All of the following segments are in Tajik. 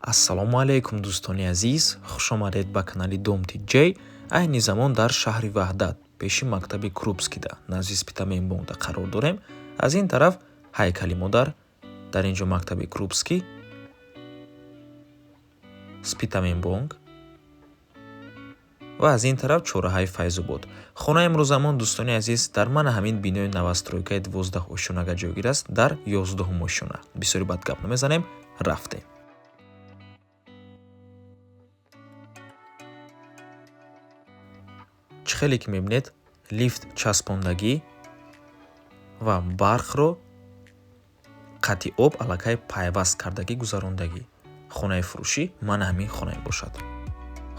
Ассалому алейкум дӯстони азиз, хуш омадед ба канали Домти Ҷей. Айни замон дар шаҳри Ваҳдат пеши мактаби Крупскида назди Спитаменбонгда қарор дорем. Аз ин тараф ҳайкали модар, дар инҷо мактаби Крупский, Спитаменбонг ва аз ин тараф чораҳаи Файзобод. Хонаи имрӯзамон дӯстони азиз дар мана ҳамин бинои навастройкаи 12 ошӯнага ҷойгир аст дар 11 ошӯна. Бисёри бад гап намезанем, рафтем. чихеле ки мебинед лифт часпондагӣ ва барқро қатъи об аллакай пайваст кардагӣ гузарондагӣ. Хонаи фурӯшӣ мана ҳамин хона мебошад.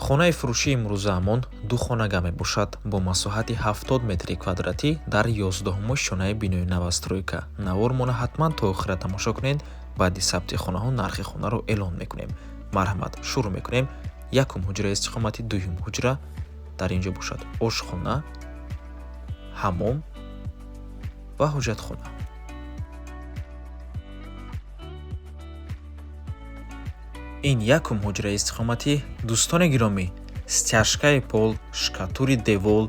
Хонаи фурӯшии имрӯзаамон ду хонага мебошад бо масоҳати 70 метри квадратӣ дар 11 шонаи бинои навастройка. Навормона ҳатман то охира тамошо кунед. Баъди сабти хонаҳо нархи хонаро эълон мекунем. Марҳамат, шурӯъ мекунем. Якум ҳуҷраи истиқомати дуюм ҳуҷра дар инҷо бошад ошхона, ҳаммом ва ҳоҷатхона. ин якум ҳуҷраи истиқомати дӯстони гиромӣ, стяжкаи пол, шкатури девол,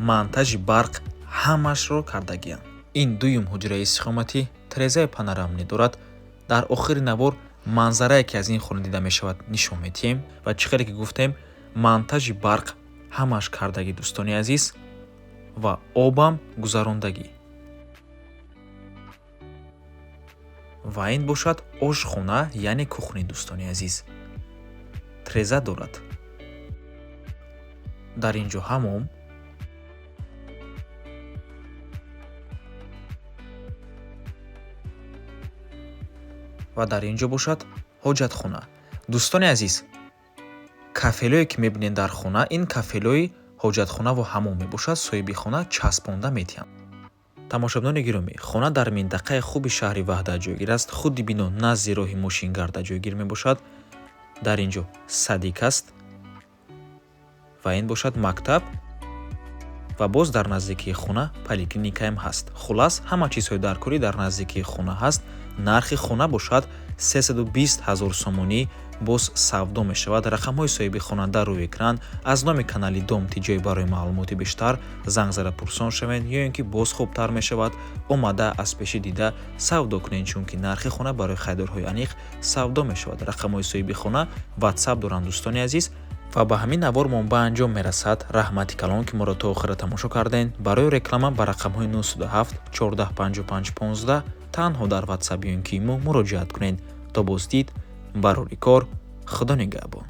монтажи барқ ҳамашро кардагианд. Ин дуюм ҳуҷраи истиқомати тирезаи панорамӣ дорад. Дар охири навор манзарае ки аз ин хона дида мешавад нишон медиҳем ва чихеле ки гуфтем монтажи барқ ҳамаш кардагӣ дӯстони азиз ва обам гузарондагӣ. ва ин бошад ошхона, яъне кухни дӯстони азиз. Тиреза дорад. Дар инҷо ҳаммом ва дар инҷо бошад ҳоҷатхона. дӯстони азиз, кафелое ки мебинед дар хона, ин кафелои ҳоҷатхона ва ҳаммом мебошад. соҳиби хона часпонда метиҳанд. тамошобинони гиромӣ, хона дар минтақаи хуби шаҳри Ваҳдат ҷойгир аст. худи бино назди роҳи мошингарда ҷойгир мебошад. дар инҷо садик аст ва ин бошад мактаб ва боз дар наздикии хона поликлиникаам ҳаст. хулас ҳама чизҳои даркорӣ дар наздикии хона ҳаст. нархи хона бошад 320 000 сомонӣ. боз савдо мешавад. рақамҳои соҳиби хона дар рӯи экран. аз номи канали Домти Ҷей барои маълумоти бештар занг зада пурсон шавед, ё ин ки боз хубтар мешавад омада аз пеши дида савдо кунед, чунки нархи хона барои харидорҳои аниқ савдо мешавад. рақамҳои соҳиби хона ватсап доранд дӯстони азиз. ва ба ҳамин навормон ба анҷом мерасад. раҳмати калон ки моро то охира тамошо кардем. барои реклама ба рақамҳои 907 14 55 15 танҳо дар ватсап ё ин ки имо муроҷиат кунед. то боздид барори кор. худо нигаҳбон.